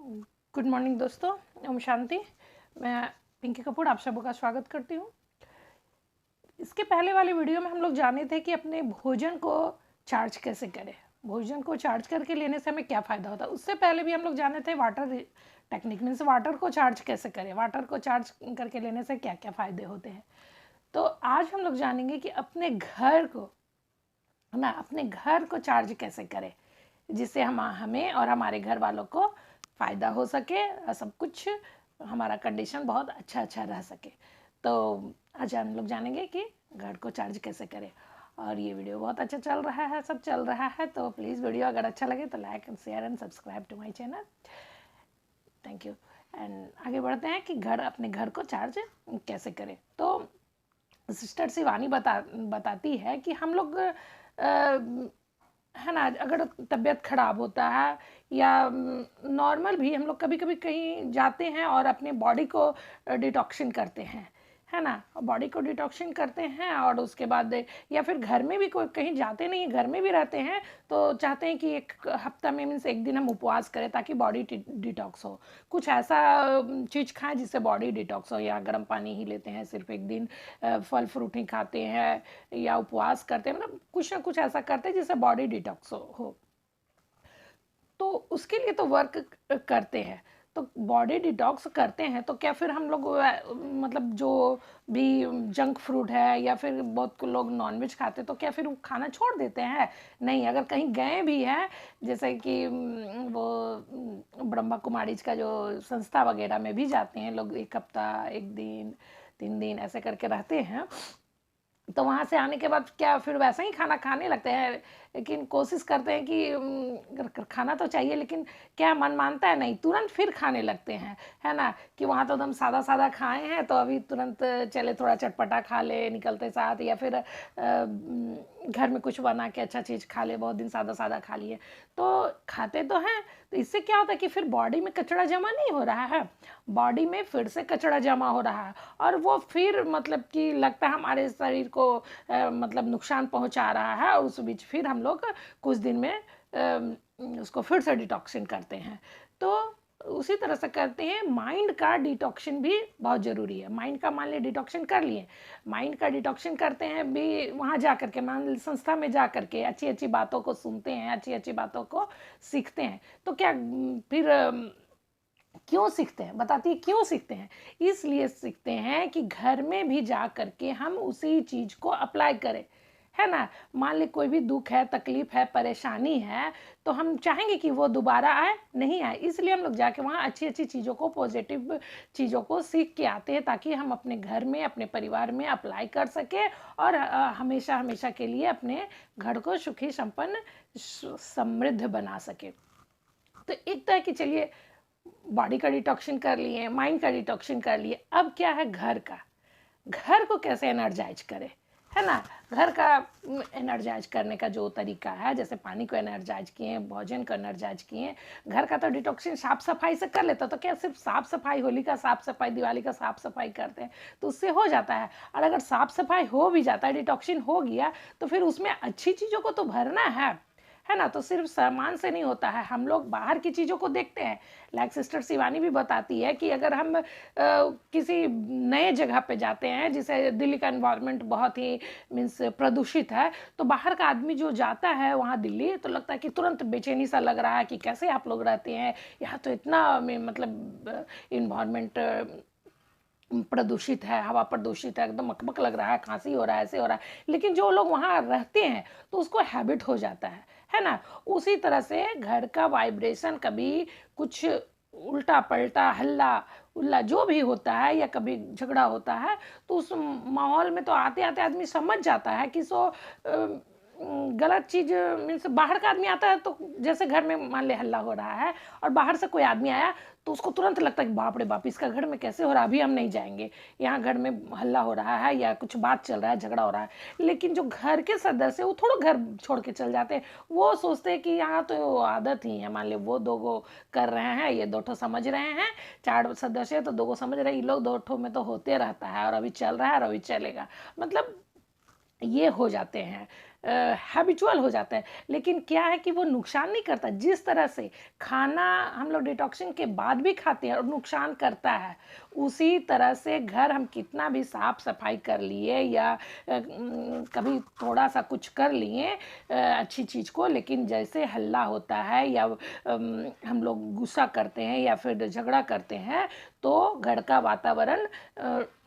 Good morning दोस्तों, ओम शांति। मैं पिंकी कपूर आप सबों का स्वागत करती हूँ। इसके पहले वाले वीडियो में हम लोग जाने थे कि अपने भोजन को चार्ज कैसे करें, भोजन को चार्ज करके लेने से हमें क्या फ़ायदा होता है। उससे पहले भी हम लोग जाने थे वाटर टेक्निक, मीन्स वाटर को चार्ज कैसे करें, वाटर को चार्ज करके लेने से क्या क्या फ़ायदे होते हैं। तो आज हम लोग जानेंगे कि अपने घर को ना, अपने घर को चार्ज कैसे करें जिससे हमें और हमारे घर वालों को फ़ायदा हो सके और सब कुछ हमारा कंडीशन बहुत अच्छा रह सके। तो आज हम लोग जानेंगे कि घर को चार्ज कैसे करें। और ये वीडियो बहुत अच्छा चल रहा है, सब चल रहा है, तो प्लीज़ वीडियो अगर अच्छा लगे तो like and share and subscribe to my channel. Thank you. And आगे बढ़ते हैं कि अपने घर को चार्ज कैसे करें। तो सिस्टर शिवानी बताती है कि हम लोग है ना, अगर तबीयत ख़राब होता है या नॉर्मल भी हम लोग कभी कभी कहीं जाते हैं और अपने बॉडी को डिटॉक्सिन करते हैं, है ना, बॉडी को डिटॉक्सिन करते हैं और उसके बाद या फिर घर में भी कोई कहीं जाते नहीं, घर में भी रहते हैं तो चाहते हैं कि एक हफ्ता में मीन्स एक दिन हम उपवास करें ताकि बॉडी डिटॉक्स हो, कुछ ऐसा चीज़ खाएं जिससे बॉडी डिटॉक्स हो, या गर्म पानी ही लेते हैं सिर्फ एक दिन, फल फ्रूट ही खाते हैं या उपवास करते हैं, मतलब कुछ ना कुछ ऐसा करते हैं जिससे बॉडी डिटॉक्स हो। तो उसके लिए तो वर्क करते हैं, तो बॉडी डिटॉक्स करते हैं तो क्या फिर हम लोग मतलब जो भी जंक फूड है या फिर बहुत लोग नॉनवेज खाते हैं तो क्या फिर वो खाना छोड़ देते हैं? नहीं, अगर कहीं गए भी हैं, जैसे कि वो ब्रह्मा कुमारीज का जो संस्था वगैरह में भी जाते हैं लोग, एक हफ्ता, एक दिन, 3 दिन ऐसे करके रहते हैं, तो वहाँ से आने के बाद क्या फिर वैसा ही खाना खाने लगते हैं, लेकिन कोशिश करते हैं कि खाना तो चाहिए, लेकिन क्या मन मानता है? नहीं, तुरंत फिर खाने लगते हैं, है ना, कि वहाँ तो एकदम सादा सादा खाए हैं तो अभी तुरंत चले थोड़ा चटपटा खा ले निकलते साथ, या फिर घर में कुछ बना के अच्छा चीज़ खा ले, बहुत दिन सादा सादा खा लिए, तो खाते तो हैं। तो इससे क्या होता है कि फिर बॉडी में कचरा जमा नहीं हो रहा है, बॉडी में फिर से कचरा जमा हो रहा है और वो फिर मतलब कि लगता है हमारे शरीर को मतलब नुकसान पहुंचा रहा है, और उस बीच फिर हम लोग कुछ दिन में उसको फिर से डिटॉक्सिन करते हैं। तो उसी तरह से करते हैं, माइंड का डिटॉक्सिन भी बहुत ज़रूरी है। माइंड का मान लिया डिटॉक्सिन कर लिए, माइंड का डिटॉक्सिन करते हैं भी वहाँ जा कर के, मान संस्था में जा कर के अच्छी अच्छी बातों को सुनते हैं, अच्छी अच्छी बातों को सीखते हैं, तो क्या फिर क्यों सीखते हैं, बताती है क्यों सीखते हैं? इसलिए सीखते हैं कि घर में भी जा करके हम उसी चीज़ को अप्लाई करें, है ना। मान ली कोई भी दुख है, तकलीफ है, परेशानी है, तो हम चाहेंगे कि वो दोबारा आए, नहीं आए, इसलिए हम लोग जाके वहाँ अच्छी अच्छी चीज़ों को, पॉजिटिव चीज़ों को सीख के आते हैं ताकि हम अपने घर में, अपने परिवार में अप्लाई कर सकें और हमेशा हमेशा के लिए अपने घर को सुखी, संपन्न, समृद्ध बना सके। तो एक तो है कि चलिए बॉडी का डिटॉक्सिन कर लिए, माइंड का डिटॉक्सिन कर लिए, अब क्या है घर का, घर को कैसे एनर्जाइज करें, है ना। घर का एनर्जाइज करने का जो तरीका है, जैसे पानी को एनर्जाइज किए, भोजन को एनर्जाइज किए, घर का तो डिटॉक्सिन साफ सफाई से कर लेता, तो क्या सिर्फ साफ सफाई, होली का साफ सफाई, दिवाली का साफ सफाई करते हैं तो उससे हो जाता है। और अगर साफ सफाई हो भी जाता है, डिटॉक्सिन हो गया, तो फिर उसमें अच्छी चीज़ों को तो भरना है ना। तो सिर्फ सामान से नहीं होता है, हम लोग बाहर की चीज़ों को देखते हैं। लाइक सिस्टर शिवानी भी बताती है कि अगर हम किसी नए जगह पे जाते हैं, जैसे दिल्ली का एनवायरनमेंट बहुत ही मीन्स प्रदूषित है, तो बाहर का आदमी जो जाता है वहाँ दिल्ली, तो लगता है कि तुरंत बेचैनी सा लग रहा है कि कैसे आप लोग रहते हैं यहाँ, तो इतना मतलब इन्वायरमेंट प्रदूषित है, हवा प्रदूषित है, एकदम अकबक लग रहा है, खांसी हो रहा है, ऐसे हो रहा है। लेकिन जो लोग वहाँ रहते हैं तो उसको हैबिट हो जाता है ना। उसी तरह से घर का वाइब्रेशन कभी कुछ उल्टा पलटा, हल्ला उल्ला जो भी होता है, या कभी झगड़ा होता है, तो उस माहौल में तो आते आते आदमी समझ जाता है कि गलत चीज़ मीन्स बाहर का आदमी आता है, तो जैसे घर में मान ले हल्ला हो रहा है और बाहर से कोई आदमी आया, तो उसको तुरंत लगता है कि बाप रे बाप, इसका घर में कैसे हो रहा है, अभी हम नहीं जाएंगे, यहाँ घर में हल्ला हो रहा है या कुछ बात चल रहा है, झगड़ा हो रहा है। लेकिन जो घर के सदस्य वो थोड़ा घर छोड़ के चल जाते हैं, वो सोचते हैं कि यहाँ तो आदत ही है, मान ली वो दो गो कर रहे हैं, ये दो ठो समझ रहे हैं, 4 सदस्य तो 2 गो समझ रहे हैं, ये लोग 2 ठो में तो होते रहता है और अभी चल रहा है और अभी चलेगा, मतलब ये हो जाते हैं, हैबिचुअल हो जाता है। लेकिन क्या है कि वो नुकसान नहीं करता। जिस तरह से खाना हम लोग डिटॉक्सिंग के बाद भी खाते हैं और नुकसान करता है, उसी तरह से घर हम कितना भी साफ सफाई कर लिए या कभी थोड़ा सा कुछ कर लिए अच्छी चीज़ को, लेकिन जैसे हल्ला होता है या हम लोग गुस्सा करते हैं या फिर झगड़ा करते हैं, तो घर का वातावरण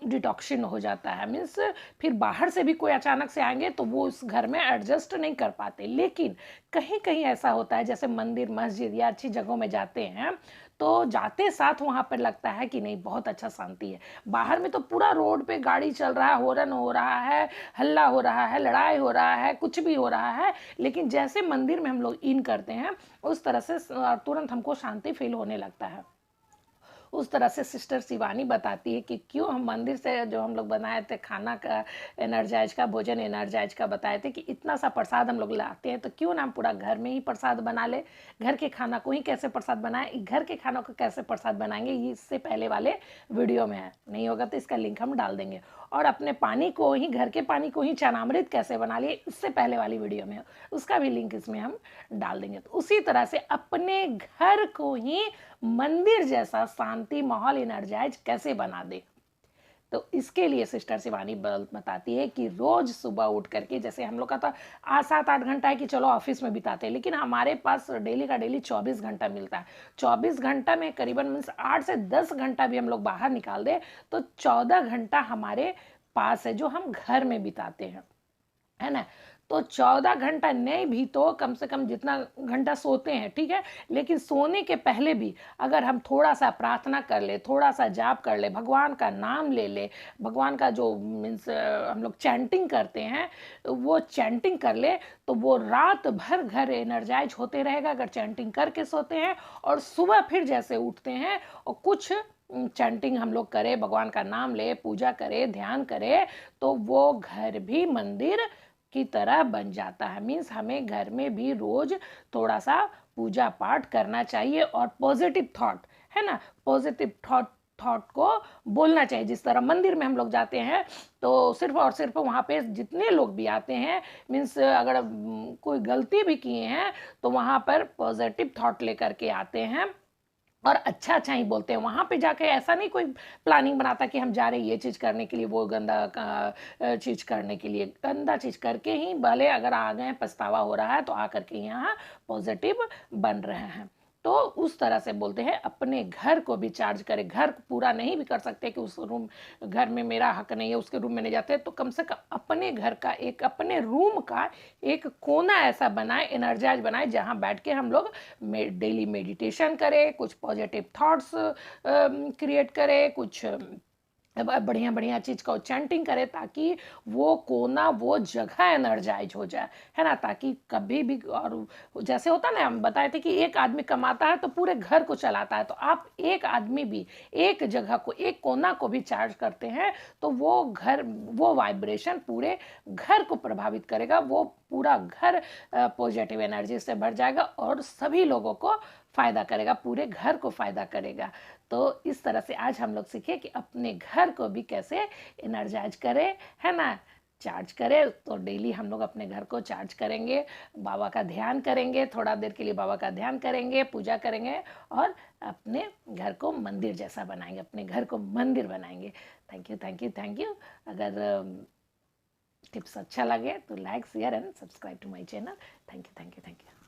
डिटॉक्सिन हो जाता है। मीन्स फिर बाहर से भी कोई अचानक से आएंगे तो वो उस घर में एडजस्ट नहीं कर पाते। लेकिन कहीं कहीं ऐसा होता है, जैसे मंदिर मस्जिद या अच्छी जगहों में जाते हैं, तो जाते साथ वहाँ पर लगता है कि नहीं बहुत अच्छा शांति है। बाहर में तो पूरा रोड पे गाड़ी चल रहा है, हॉर्न हो रहा है, हल्ला हो रहा है, लड़ाई हो रहा है, कुछ भी हो रहा है, लेकिन जैसे मंदिर में हम लोग इन करते हैं उस तरह से तुरंत हमको शांति फील होने लगता है। उस तरह से सिस्टर शिवानी बताती है कि क्यों हम मंदिर से जो हम लोग बनाए थे खाना का एनर्जाइज का भोजन एनर्जाइज का बताए थे कि इतना सा प्रसाद हम लोग लाते हैं, तो क्यों ना हम पूरा घर में ही प्रसाद बना ले। घर के खाना को ही कैसे प्रसाद बनाए, घर के खाना को कैसे प्रसाद बनाएंगे, ये इससे पहले वाले वीडियो में है। नहीं होगा तो इसका लिंक हम डाल देंगे। और अपने पानी को ही, घर के पानी को ही चरणामृत कैसे बना लिए, इससे पहले वाली वीडियो में उसका भी लिंक इसमें हम डाल देंगे। तो उसी तरह से अपने घर को ही मंदिर जैसा शांति माहौल एनर्जाइज कैसे बना दे, तो इसके लिए सिस्टर शिवानी बताती है कि रोज सुबह उठ करके, जैसे हम लोग का तो 7-8 घंटा है कि चलो ऑफिस में बिताते हैं, लेकिन हमारे पास डेली का डेली 24 घंटा मिलता है। 24 घंटा में करीबन मीन्स 8 से 10 घंटा भी हम लोग बाहर निकाल दें तो 14 घंटा हमारे पास है जो हम घर में बिताते हैं, है ना। तो 14 घंटा नहीं भी तो कम से कम जितना घंटा सोते हैं, ठीक है, लेकिन सोने के पहले भी अगर हम थोड़ा सा प्रार्थना कर ले, थोड़ा सा जाप कर ले, भगवान का नाम ले ले, भगवान का जो मीन्स हम लोग चैंटिंग करते हैं वो चैंटिंग कर ले, तो वो रात भर घर एनर्जाइज होते रहेगा अगर चैंटिंग करके सोते हैं। और सुबह फिर जैसे उठते हैं और कुछ चैंटिंग हम लोग करें, भगवान का नाम ले, पूजा करें, ध्यान करें, तो वो घर भी मंदिर की तरह बन जाता है। मीन्स हमें घर में भी रोज थोड़ा सा पूजा पाठ करना चाहिए और पॉजिटिव थॉट, है ना, पॉजिटिव थॉट थॉट को बोलना चाहिए। जिस तरह मंदिर में हम लोग जाते हैं तो सिर्फ और सिर्फ वहाँ पे जितने लोग भी आते हैं, मीन्स अगर कोई गलती भी किए हैं तो वहाँ पर पॉजिटिव थॉट लेकर के आते हैं और अच्छा अच्छा ही बोलते हैं। वहाँ पे जाके ऐसा नहीं कोई प्लानिंग बनाता कि हम जा रहे हैं ये चीज़ करने के लिए, वो गंदा चीज़ करने के लिए। गंदा चीज़ करके ही भले अगर आ गए, पछतावा हो रहा है तो आ करके यहाँ पॉजिटिव बन रहे हैं। तो उस तरह से बोलते हैं अपने घर को भी चार्ज करें। घर पूरा नहीं भी कर सकते कि उस रूम, घर में मेरा हक नहीं है उसके रूम में नहीं जाते, तो कम से कम अपने घर का एक, अपने रूम का एक कोना ऐसा बनाए, एनर्जाइज बनाए, जहाँ बैठ के हम लोग डेली मेडिटेशन करें, कुछ पॉजिटिव थॉट्स क्रिएट करें, कुछ बढ़िया बढ़िया चीज़ का चैंटिंग करे, ताकि वो कोना, वो जगह एनर्जाइज हो जाए, है ना। ताकि कभी भी, और जैसे होता ना, हम बताए थे कि एक आदमी कमाता है तो पूरे घर को चलाता है, तो आप एक आदमी भी एक जगह को, एक कोना को भी चार्ज करते हैं तो वो घर, वो वाइब्रेशन पूरे घर को प्रभावित करेगा, वो पूरा घर पॉजिटिव एनर्जी से भर जाएगा और सभी लोगों को फ़ायदा करेगा, पूरे घर को फ़ायदा करेगा। तो इस तरह से आज हम लोग सीखे कि अपने घर को भी कैसे एनर्जाइज करें, है ना, चार्ज करें। तो डेली हम लोग अपने घर को चार्ज करेंगे, बाबा का ध्यान करेंगे, थोड़ा देर के लिए बाबा का ध्यान करेंगे, पूजा करेंगे और अपने घर को मंदिर जैसा बनाएंगे, अपने घर को मंदिर बनाएंगे। Thank you, thank you, thank you. अगर टिप्स अच्छा लगे तो like share and subscribe to my channel. Thank you, thank you, thank you.